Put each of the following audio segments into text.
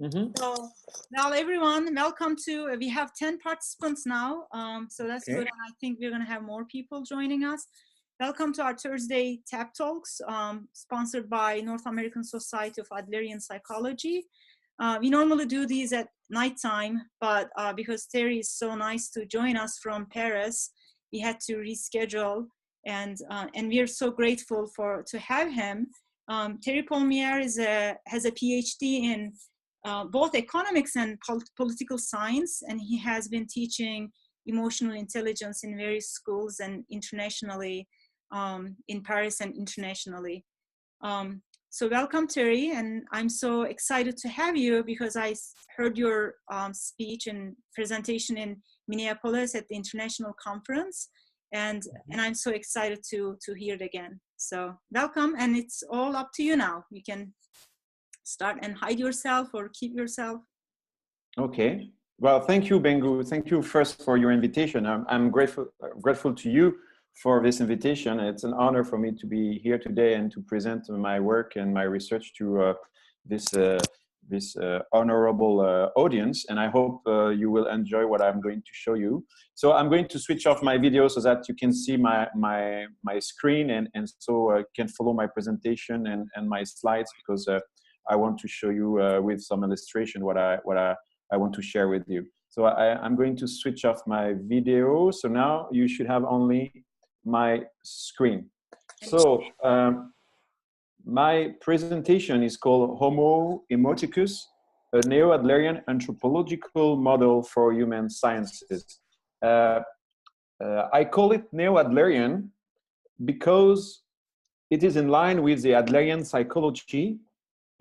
Mm-hmm. So, now everyone, welcome to, we have 10 participants now. So that's good. Okay. And I think we're going to have more people joining us. Welcome to our Thursday TAP Talks, sponsored by North American Society of Adlerian Psychology. We normally do these at nighttime, but because Terry is so nice to join us from Paris, we had to reschedule, and we are so grateful to have him. Thierry Paulmier has a PhD in both economics and political science, and he has been teaching emotional intelligence in various schools and internationally, in Paris and internationally. So welcome, Terry, and I'm so excited to have you because I heard your speech and presentation in Minneapolis at the international conference, and I'm so excited to hear it again. So welcome, and it's all up to you now. You can start and hide yourself or keep yourself. Okay. Well, thank you, Bengu. Thank you first for your invitation. I'm grateful to you for this invitation. It's an honor for me to be here today and to present my work and my research to this honorable audience. And I hope you will enjoy what I'm going to show you. So I'm going to switch off my video so that you can see my screen and so you can follow my presentation and my slides, because I want to show you with some illustration what I want to share with you. So I'm going to switch off my video. So now you should have only my screen. So my presentation is called Homo, Emoticus, a neo-Adlerian anthropological model for human sciences. I call it neo-Adlerian because it is in line with the Adlerian psychology,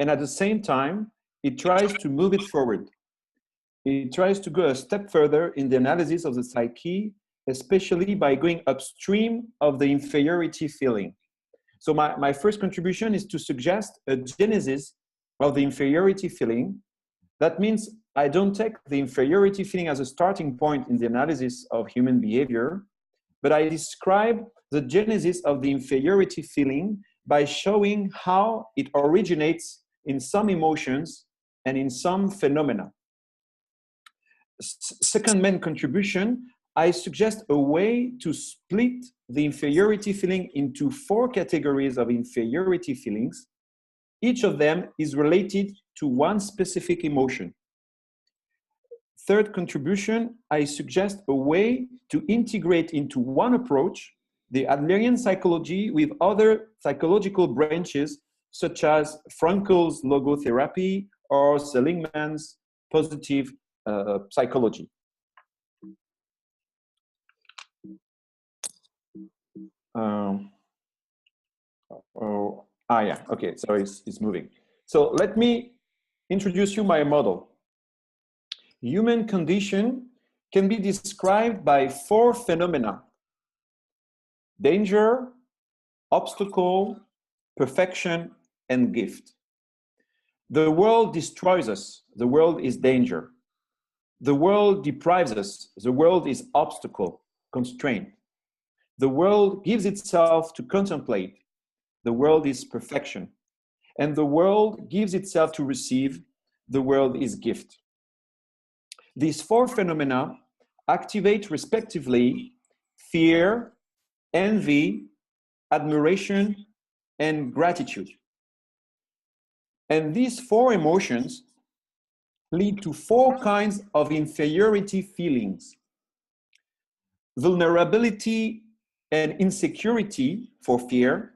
and at the same time, it tries to move it forward. It tries to go a step further in the analysis of the psyche, especially by going upstream of the inferiority feeling. So my first contribution is to suggest a genesis of the inferiority feeling. That means I don't take the inferiority feeling as a starting point in the analysis of human behavior, but I describe the genesis of the inferiority feeling by showing how it originates in some emotions and in some phenomena. Second main contribution, I suggest a way to split the inferiority feeling into 4 categories of inferiority feelings. Each of them is related to one specific emotion. Third contribution, I suggest a way to integrate into one approach the Adlerian psychology with other psychological branches, such as Frankel's logotherapy or Seligman's positive psychology. Yeah, okay, so it's moving. So let me introduce you my model. Human condition can be described by 4 phenomena: danger, obstacle, perfection, and gift. The world destroys us. The world is danger. The world deprives us. The world is obstacle, constraint. The world gives itself to contemplate. The world is perfection. And the world gives itself to receive. The world is gift. These 4 phenomena activate respectively fear, envy, admiration, and gratitude. And these 4 emotions lead to 4 kinds of inferiority feelings: vulnerability and insecurity for fear,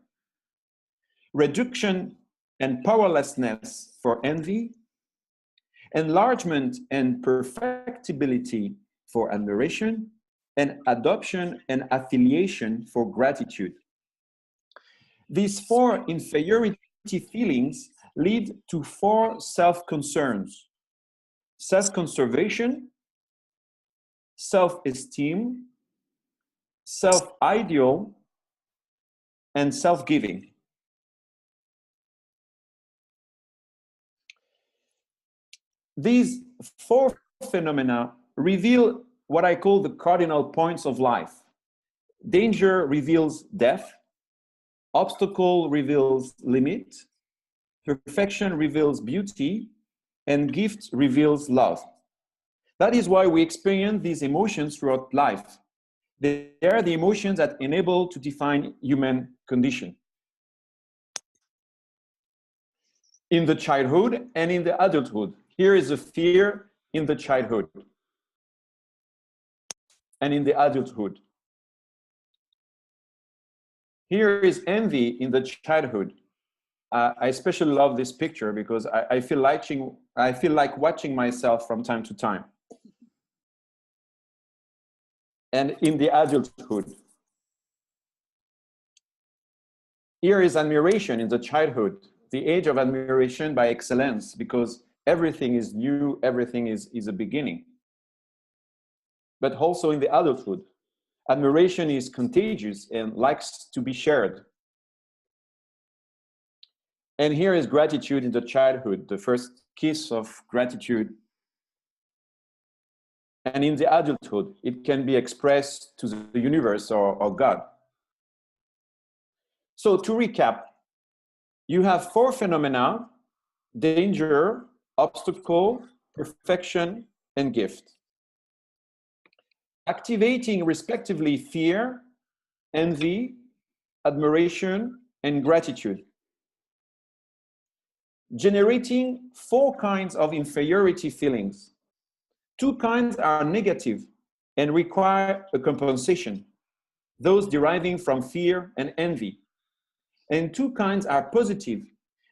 reduction and powerlessness for envy, enlargement and perfectibility for admiration, and adoption and affiliation for gratitude. These 4 inferiority feelings lead to 4 self-concerns: self-conservation, self-esteem, self-ideal, and self-giving. These 4 phenomena reveal what I call the cardinal points of life. Danger reveals death, obstacle reveals limit, perfection reveals beauty, and gift reveals love. That is why we experience these emotions throughout life. They are the emotions that enable to define human condition in the childhood and in the adulthood. Here is a fear in the childhood and in the adulthood. Here is envy in the childhood. I especially love this picture because I feel like watching myself from time to time. And in the adulthood. Here is admiration in the childhood, the age of admiration by excellence, because everything is new, everything is a beginning. But also in the adulthood, admiration is contagious and likes to be shared. And here is gratitude in the childhood, the first kiss of gratitude. And in the adulthood, it can be expressed to the universe or God. So to recap, you have 4 phenomena: danger, obstacle, perfection, and gift. Activating respectively fear, envy, admiration, and gratitude. Generating 4 kinds of inferiority feelings. 2 kinds are negative and require a compensation, those deriving from fear and envy. And 2 kinds are positive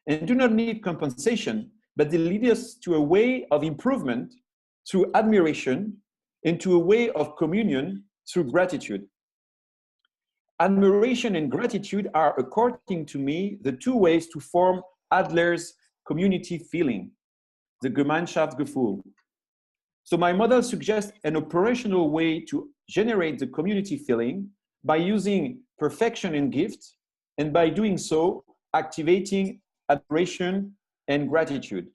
and do not need compensation, but they lead us to a way of improvement through admiration and to a way of communion through gratitude. Admiration and gratitude are, according to me, the 2 ways to form Adler's community feeling, the Gemeinschaftsgefühl. So my model suggests an operational way to generate the community feeling by using perfection and gift, and by doing so, activating admiration and gratitude.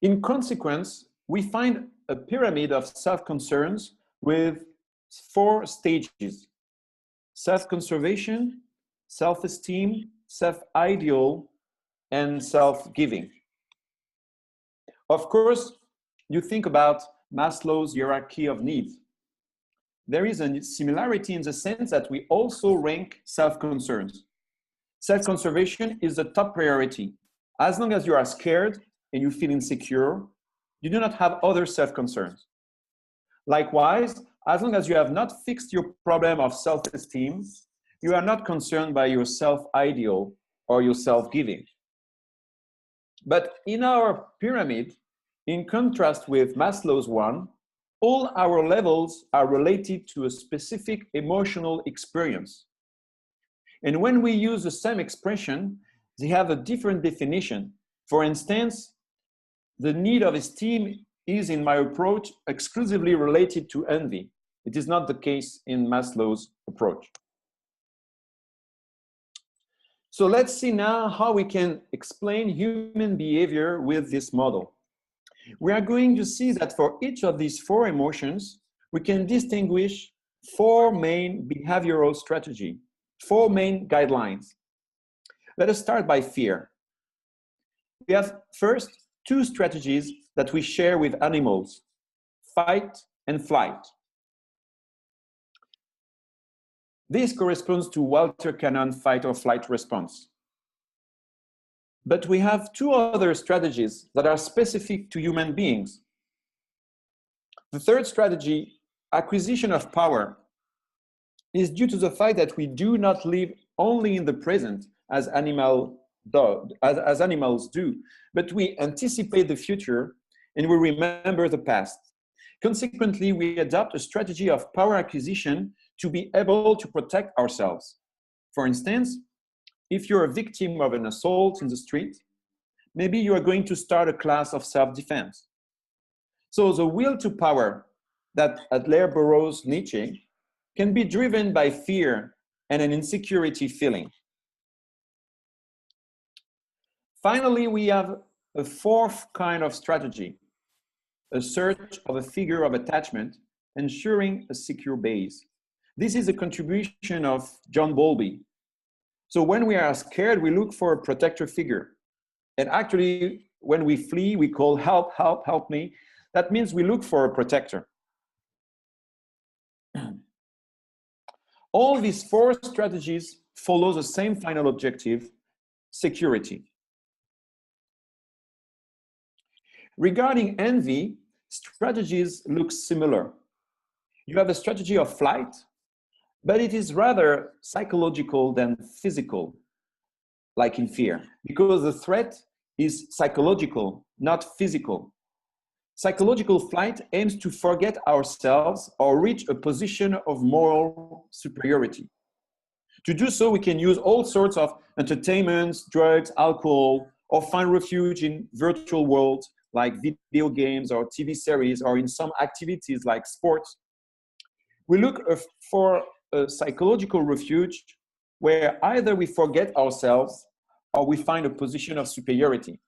In consequence, we find a pyramid of self-concerns with 4 stages: self-conservation, self-esteem, self-ideal, and self-giving. Of course, you think about Maslow's hierarchy of needs. There is a similarity in the sense that we also rank self-concerns. Self-conservation is the top priority. As long as you are scared and you feel insecure, you do not have other self-concerns. Likewise, as long as you have not fixed your problem of self-esteem, you are not concerned by your self-ideal or your self-giving. But in our pyramid, in contrast with Maslow's one, all our levels are related to a specific emotional experience. And when we use the same expression, they have a different definition. For instance, the need of esteem is, in my approach, exclusively related to envy. It is not the case in Maslow's approach. So let's see now how we can explain human behavior with this model. We are going to see that for each of these 4 emotions, we can distinguish 4 main behavioral strategies, 4 main guidelines. Let us start by fear. We have first 2 strategies that we share with animals: fight and flight. This corresponds to Walter Cannon fight or flight response. But we have 2 other strategies that are specific to human beings. The third strategy, acquisition of power, is due to the fact that we do not live only in the present as animals do, but we anticipate the future and we remember the past. Consequently, we adopt a strategy of power acquisition to be able to protect ourselves. For instance, if you're a victim of an assault in the street, maybe you are going to start a class of self-defense. So the will to power that Adler borrows Nietzsche can be driven by fear and an insecurity feeling. Finally, we have a 4th kind of strategy, a search of a figure of attachment, ensuring a secure base. This is a contribution of John Bowlby. So when we are scared, we look for a protector figure. And actually, when we flee, we call help, help, help me. That means we look for a protector. All these four strategies follow the same final objective, security. Regarding envy, strategies look similar. You have a strategy of flight, but it is rather psychological than physical, like in fear, because the threat is psychological, not physical. Psychological flight aims to forget ourselves or reach a position of moral superiority. To do so, we can use all sorts of entertainments, drugs, alcohol, or find refuge in virtual worlds like video games or TV series, or in some activities like sports. We look for a psychological refuge where either we forget ourselves or we find a position of superiority.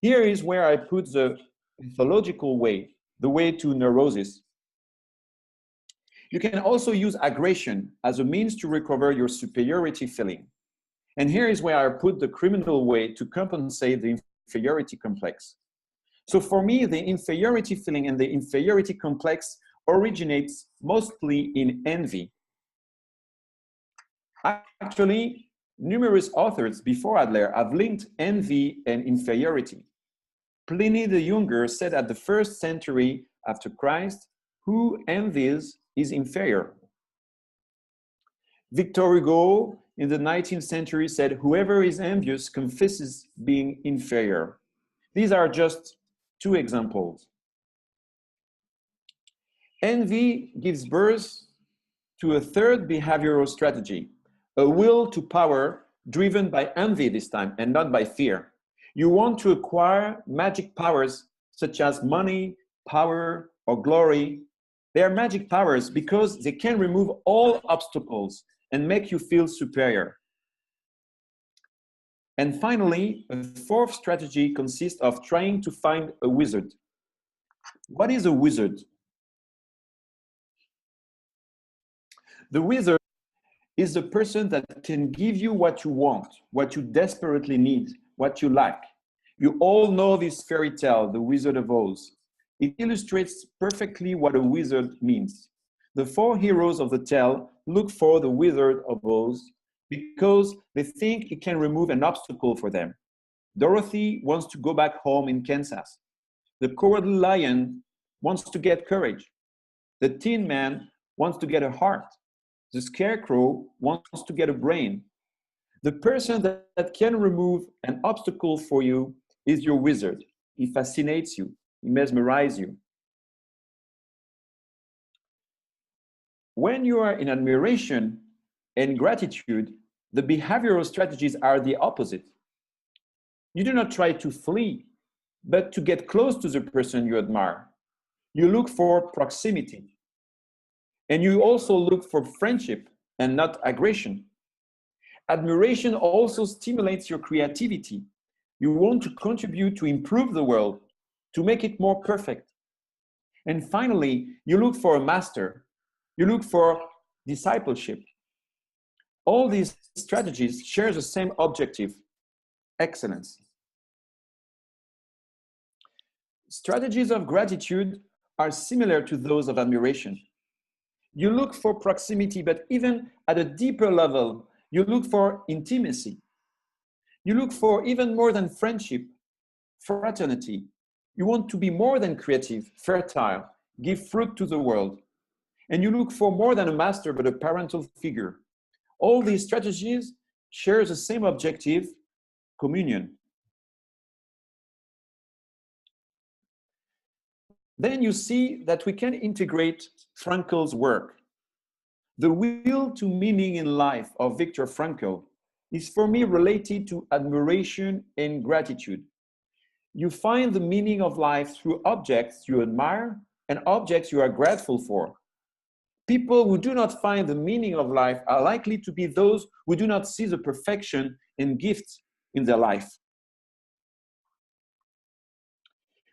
Here is where I put the pathological way, the way to neurosis. You can also use aggression as a means to recover your superiority feeling. And here is where I put the criminal way to compensate the inferiority complex. So for me, the inferiority feeling and the inferiority complex originates mostly in envy. Actually, numerous authors before Adler have linked envy and inferiority. Pliny the Younger said at the 1st century after Christ, "Who envies is inferior." Victor Hugo in the 19th century said, "Whoever is envious confesses being inferior." These are just two examples. Envy gives birth to a third behavioral strategy, a will to power driven by envy this time and not by fear. You want to acquire magic powers such as money, power, or glory. They are magic powers because they can remove all obstacles and make you feel superior. And finally, a fourth strategy consists of trying to find a wizard. What is a wizard? The wizard is the person that can give you what you want, what you desperately need, what you lack. You all know this fairy tale, The Wizard of Oz. It illustrates perfectly what a wizard means. The four heroes of the tale look for the Wizard of Oz because they think it can remove an obstacle for them. Dorothy wants to go back home in Kansas. The Cowardly Lion wants to get courage. The Tin Man wants to get a heart. The Scarecrow wants to get a brain. The person that can remove an obstacle for you is your wizard. He fascinates you. He mesmerizes you. When you are in admiration and gratitude, the behavioral strategies are the opposite. You do not try to flee, but to get close to the person you admire. You look for proximity. And you also look for friendship and not aggression. Admiration also stimulates your creativity. You want to contribute to improve the world, to make it more perfect. And finally, you look for a master. You look for discipleship. All these strategies share the same objective, excellence. Strategies of gratitude are similar to those of admiration. You look for proximity, but even at a deeper level, you look for intimacy. You look for even more than friendship, fraternity. You want to be more than creative, fertile, give fruit to the world. And you look for more than a master, but a parental figure. All these strategies share the same objective, communion. Then you see that we can integrate Frankl's work. The will to meaning in life of Viktor Frankl is for me related to admiration and gratitude. You find the meaning of life through objects you admire and objects you are grateful for. People who do not find the meaning of life are likely to be those who do not see the perfection and gifts in their life.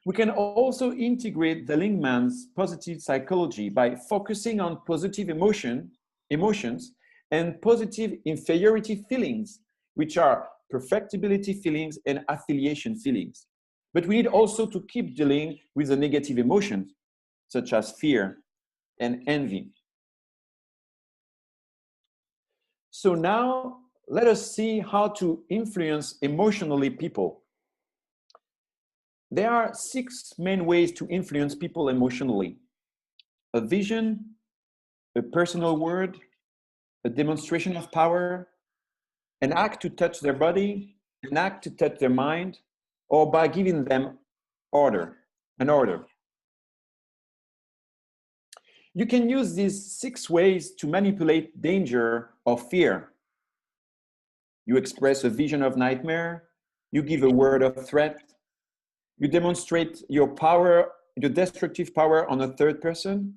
We can also integrate Seligman's positive psychology by focusing on positive emotions and positive inferiority feelings, which are perfectibility feelings and affiliation feelings. But we need also to keep dealing with the negative emotions, such as fear and envy. So now let us see how to influence emotionally people. There are 6 main ways to influence people emotionally: a vision, a personal word, a demonstration of power, an act to touch their body, an act to touch their mind, or by giving them an order. You can use these 6 ways to manipulate danger or fear. You express a vision of nightmare, you give a word of threat, you demonstrate your power, your destructive power on a third person,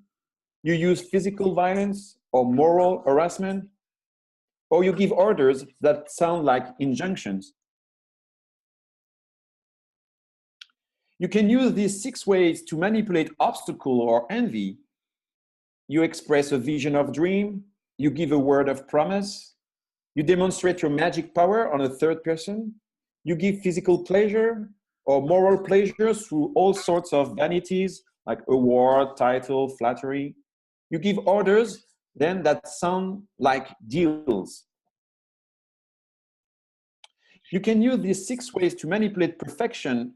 you use physical violence or moral harassment, or you give orders that sound like injunctions. You can use these 6 ways to manipulate obstacle or envy. You express a vision of dream, you give a word of promise, you demonstrate your magic power on a third person, you give physical pleasure or moral pleasure through all sorts of vanities like award, title, flattery. You give orders then that sound like deals. You can use these 6 ways to manipulate perfection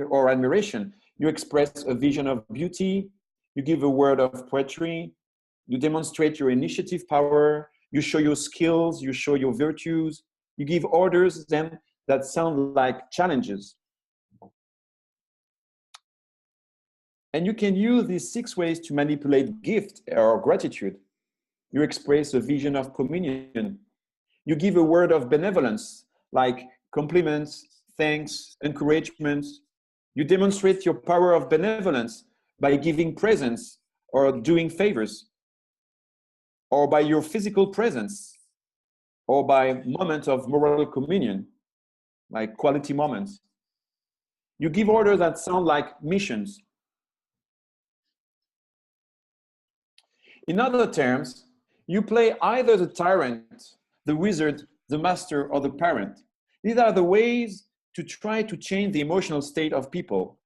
or admiration. You express a vision of beauty, you give a word of poetry, you demonstrate your initiative power, you show your skills, you show your virtues, you give orders then that sound like challenges. And you can use these 6 ways to manipulate gift or gratitude. You express a vision of communion. You give a word of benevolence, like compliments, thanks, encouragement. You demonstrate your power of benevolence by giving presents or doing favors, or by your physical presence, or by moments of moral communion, like quality moments. You give orders that sound like missions. In other terms, you play either the tyrant, the wizard, the master, or the parent. These are the ways to try to change the emotional state of people.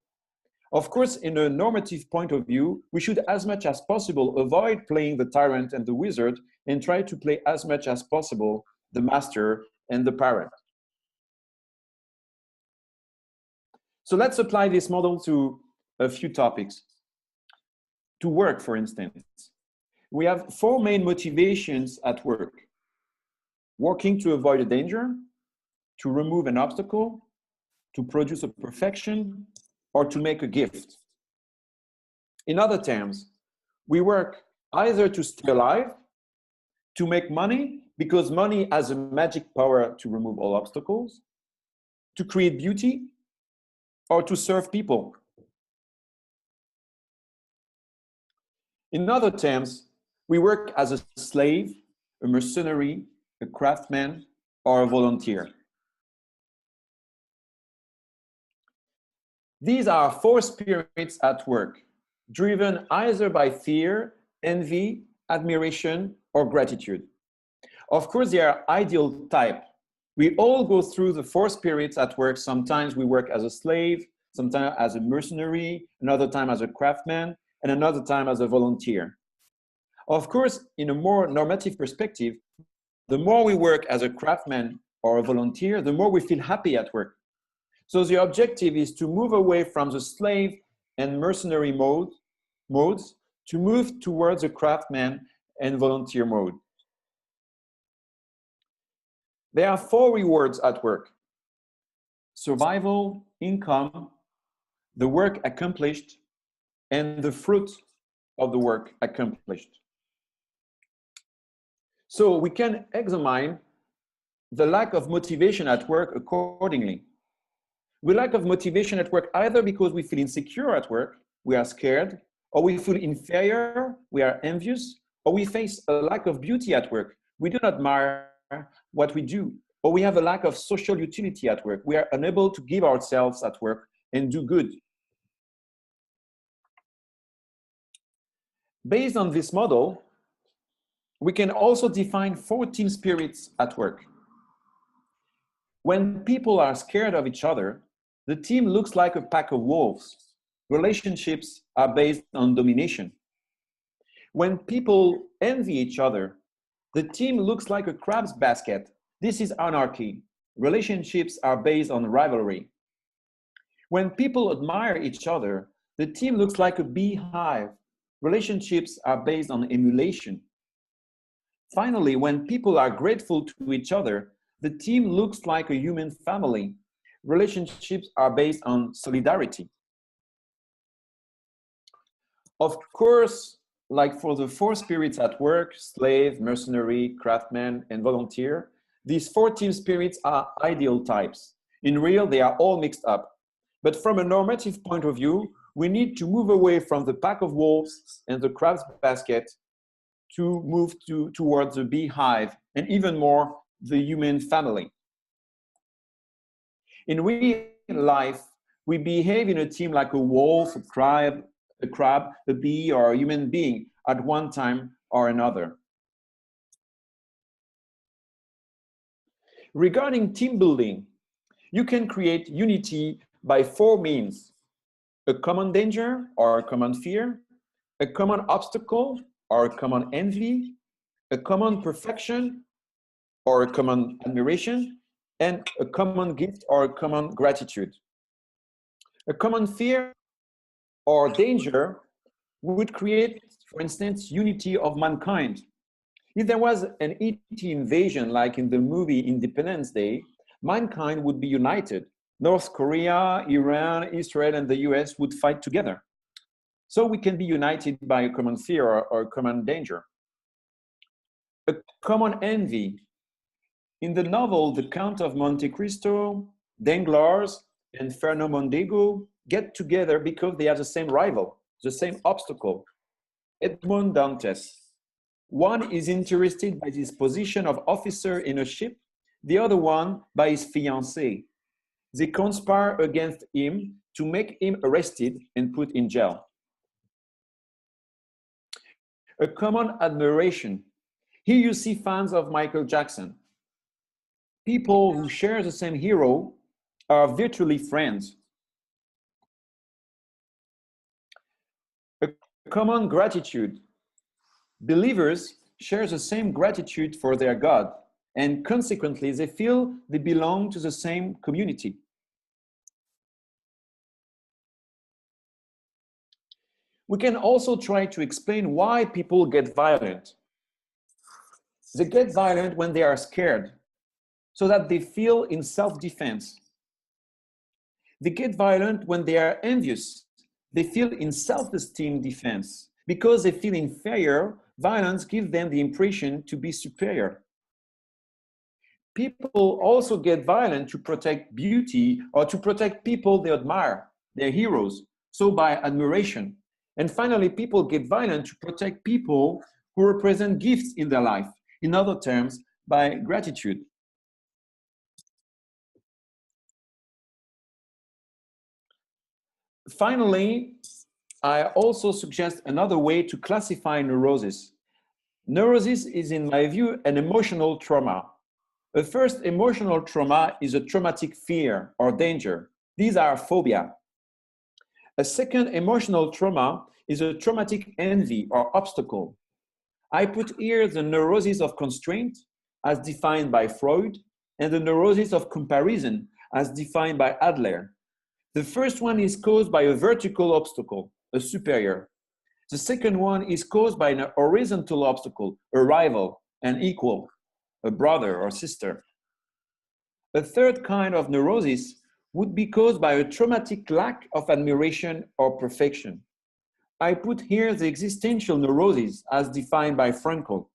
Of course, in a normative point of view, we should as much as possible avoid playing the tyrant and the wizard and try to play as much as possible the master and the parent. So let's apply this model to a few topics. To work, for instance. We have 4 main motivations at work: working to avoid a danger, to remove an obstacle, to produce a perfection, or to make a gift. In other terms, we work either to stay alive, to make money, because money has a magic power to remove all obstacles, to create beauty, or to serve people. In other terms, we work as a slave, a mercenary, a craftsman, or a volunteer. These are 4 spirits at work, driven either by fear, envy, admiration, or gratitude. Of course, they are ideal type. We all go through the 4 spirits at work. Sometimes we work as a slave, sometimes as a mercenary, another time as a craftsman, and another time as a volunteer. Of course, in a more normative perspective, the more we work as a craftsman or a volunteer, the more we feel happy at work. So the objective is to move away from the slave and mercenary modes to move towards the craftsman and volunteer mode. There are 4 rewards at work: survival, income, the work accomplished, and the fruit of the work accomplished. So we can examine the lack of motivation at work accordingly. We lack of motivation at work either because we feel insecure at work, we are scared, or we feel inferior, we are envious, or we face a lack of beauty at work. We do not admire what we do, or we have a lack of social utility at work. We are unable to give ourselves at work and do good. Based on this model, we can also define 14 spirits at work. When people are scared of each other, the team looks like a pack of wolves. Relationships are based on domination. When people envy each other, the team looks like a crab's basket. This is anarchy. Relationships are based on rivalry. When people admire each other, the team looks like a beehive. Relationships are based on emulation. Finally, when people are grateful to each other, the team looks like a human family. Relationships are based on solidarity. Of course, like for the four spirits at work, slave, mercenary, craftsman, and volunteer, these four team spirits are ideal types. In real, they are all mixed up. But from a normative point of view, we need to move away from the pack of wolves and the crab's basket to move towards the beehive and even more the human family. In real life, we behave in a team like a wolf, a crab, a bee, or a human being at one time or another. Regarding team building, you can create unity by four means: a common danger or a common fear, a common obstacle or a common envy, a common perfection or a common admiration, and a common gift or a common gratitude. A common fear or danger would create, for instance, unity of mankind. If there was an ET invasion, like in the movie Independence Day, mankind would be united. North Korea, Iran, Israel, and the US would fight together. So we can be united by a common fear or a common danger. A common envy. In the novel The Count of Monte Cristo, Danglars and Fernand Mondego get together because they have the same rival, the same obstacle. Edmond Dantes. One is interested by his position of officer in a ship, the other one by his fiancée. They conspire against him to make him arrested and put in jail. A common admiration. Here you see fans of Michael Jackson. People who share the same hero are virtually friends. A common gratitude. Believers share the same gratitude for their God, and consequently, they feel they belong to the same community. We can also try to explain why people get violent. They get violent when they are scared, so that they feel in self-defense. They get violent when they are envious. They feel in self-esteem defense. Because they feel inferior, violence gives them the impression to be superior. People also get violent to protect beauty or to protect people they admire, their heroes, so by admiration. And finally, people get violent to protect people who represent gifts in their life. In other terms, by gratitude. Finally, I also suggest another way to classify neurosis. Neurosis is, in my view, an emotional trauma. The first emotional trauma is a traumatic fear or danger. These are phobia. A second emotional trauma is a traumatic envy or obstacle. I put here the neurosis of constraint, as defined by Freud, and the neurosis of comparison, as defined by Adler. The first one is caused by a vertical obstacle, a superior. The second one is caused by an horizontal obstacle, a rival, an equal, a brother or sister. A third kind of neurosis would be caused by a traumatic lack of admiration or perfection. I put here the existential neurosis as defined by Frankl.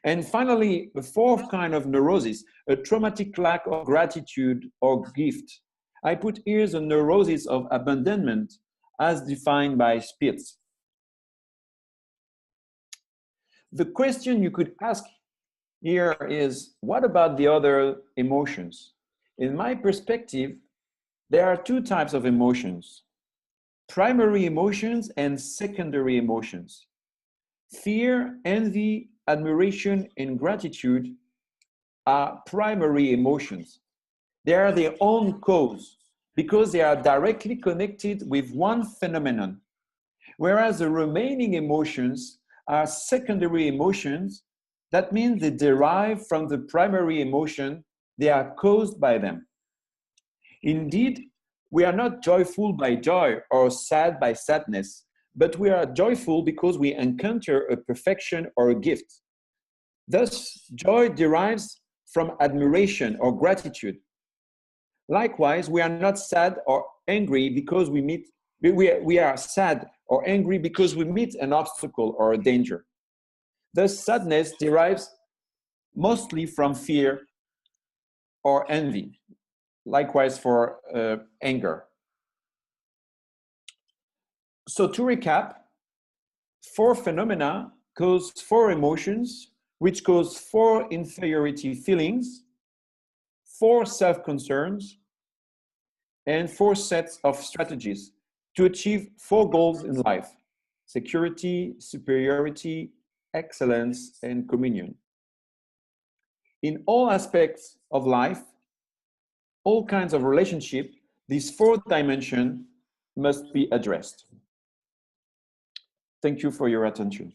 And finally, the fourth kind of neurosis, a traumatic lack of gratitude or gift. I put here the neurosis of abandonment as defined by Spitz. The question you could ask here is, what about the other emotions? In my perspective, there are two types of emotions: primary emotions and secondary emotions. Fear, envy, admiration, and gratitude are primary emotions. They are their own cause because they are directly connected with one phenomenon, whereas the remaining emotions are secondary emotions. That means they derive from the primary emotion. They are caused by them. Indeed, we are not joyful by joy or sad by sadness, but we are joyful because we encounter a perfection or a gift. Thus, joy derives from admiration or gratitude. Likewise, we are not sad or angry because we are sad or angry because we meet an obstacle or a danger. Thus, sadness derives mostly from fear or envy. Likewise for anger. So to recap, 4 phenomena cause 4 emotions, which cause 4 inferiority feelings, 4 self-concerns, and 4 sets of strategies to achieve 4 goals in life: security, superiority, excellence, and communion. In all aspects of life, all kinds of relationship, these 4 dimensions must be addressed. Thank you for your attention.